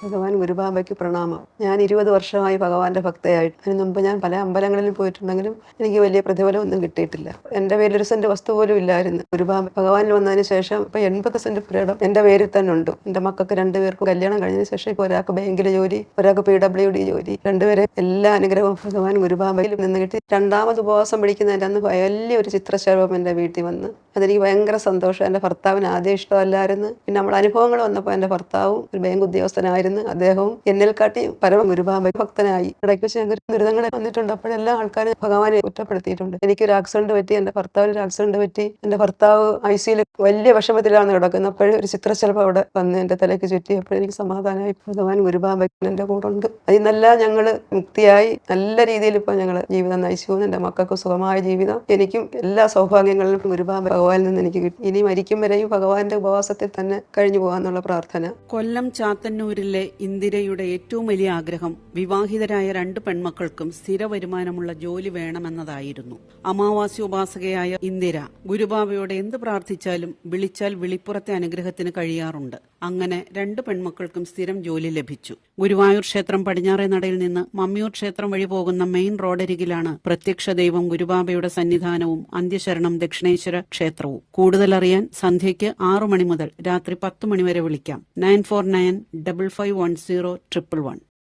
ഭഗവാൻ ഗുരുബാബയ്ക്ക് പ്രണാമം. ഞാൻ 20 വർഷമായി ഭഗവാന്റെ ഭക്തയായിട്ട്. അതിന് മുമ്പ് ഞാൻ പല അമ്പലങ്ങളിൽ പോയിട്ടുണ്ടെങ്കിലും എനിക്ക് വലിയ പ്രതിഫലമൊന്നും കിട്ടിയിട്ടില്ല. എൻ്റെ പേരിൽ ഒരു സെന്റ് വസ്തു പോലും ഇല്ലായിരുന്നു. ഗുരുബാബ ഭഗവാനിൽ വന്നതിന് ശേഷം ഇപ്പോൾ 80 സെന്റ് പുരയിടം എൻ്റെ പേരിൽ തന്നെ ഉണ്ട്. എൻ്റെ മക്കൾക്ക് 2 പേർക്കും കല്യാണം കഴിഞ്ഞതിന് ശേഷം ഇപ്പോൾ ഒരാൾക്ക് ബാങ്കിലെ ജോലി, ഒരാൾക്ക് PWD ജോലി, 2 പേരെ എല്ലാ അനുഗ്രഹവും ഭഗവാൻ ഗുരുബാബയിൽ നിന്ന് കിട്ടി. രണ്ടാമത് ഉപവാസം പിടിക്കുന്നതിൻ്റെ അന്ന് വലിയൊരു ചിത്രശലഭം എൻ്റെ വീട്ടിൽ വന്ന് അതെനിക്ക് ഭയങ്കര സന്തോഷം. എൻ്റെ ഭർത്താവിന് ആദ്യം ഇഷ്ടമല്ലായിരുന്നു. പിന്നെ നമ്മുടെ അനുഭവങ്ങൾ വന്നപ്പോൾ എൻ്റെ ഭർത്താവും ഒരു ബാങ്ക് ഉദ്യോഗസ്ഥനായിരുന്നു. അദ്ദേഹവും എന്നിൽ കാട്ടി പരമ ഗുരുബാബ ഭക്തനായി. ഇടയ്ക്ക് വെച്ച് ഞങ്ങൾക്ക് ദുരിതങ്ങൾ വന്നിട്ടുണ്ട്. അപ്പോഴെല്ലാം ആൾക്കാർ ഭഗവാനെ കുറ്റപ്പെടുത്തിയിട്ടുണ്ട്. എനിക്കൊരു ആക്സിഡന്റ് പറ്റി, എൻ്റെ ഭർത്താവിന് ഒരു ആക്സിഡന്റ് പറ്റി. എൻ്റെ ഭർത്താവ് ICUയിൽ വലിയ വിഷമത്തിലാണ് കിടക്കുന്നത്. അപ്പോഴും ഒരു ചിത്രശലഭം അവിടെ വന്ന് എൻ്റെ തലയ്ക്ക് ചുറ്റിയപ്പോൾ എനിക്ക് സമാധാനമായി. ഭഗവാൻ ഗുരുബാബ എൻ്റെ കൂടെ ഉണ്ട്. അതിൽ നിന്നെല്ലാം ഞങ്ങൾ മുക്തിയായി നല്ല രീതിയിൽ ഇപ്പോൾ ഞങ്ങൾ ജീവിതം നയിച്ചു. എൻ്റെ മക്കൾക്ക് സുഖമായ ജീവിതം, എനിക്കും എല്ലാ സൗഭാഗ്യങ്ങളിലും ഗുരുബാബ ഭഗവാനിൽ നിന്ന് എനിക്ക് കിട്ടി. ഇനി മരിക്കും വരെയും ഭഗവാന്റെ ഉപവാസത്തിൽ തന്നെ കഴിഞ്ഞു പോകാന്നുള്ള പ്രാർത്ഥന. കൊല്ലം ചാത്തന്നൂരിലെ ഇന്ദിരയുടെ ഏറ്റവും വലിയ ആഗ്രഹം വിവാഹിതരായ 2 പെൺമക്കൾക്കും സ്ഥിര വരുമാനമുള്ള ജോലി വേണമെന്നതായിരുന്നു. അമാവാസ്യ ഉപാസകയായ ഇന്ദിര ഗുരുബാബയോട് എന്ത് പ്രാർത്ഥിച്ചാലും വിളിച്ചാൽ വിളിപ്പുറത്തെ അനുഗ്രഹത്തിന് കഴിയാറുണ്ട്. അങ്ങനെ 2 പെൺമക്കൾക്കും സ്ഥിരം ജോലി ലഭിച്ചു. ഗുരുവായൂർ ക്ഷേത്രം പടിഞ്ഞാറേ നടയിൽ നിന്ന് മമ്മിയൂർ ക്ഷേത്രം വഴി പോകുന്ന മെയിൻ റോഡരികിലാണ് പ്രത്യക്ഷ ദൈവം ഗുരുബാബയുടെ സന്നിധാനവും അന്ത്യശരണം ദക്ഷിണേശ്വര ക്ഷേത്രവും. കൂടുതലറിയാൻ സന്ധ്യയ്ക്ക് 6 മണി മുതൽ രാത്രി 10 മണി വരെ വിളിക്കാം. 9495510111.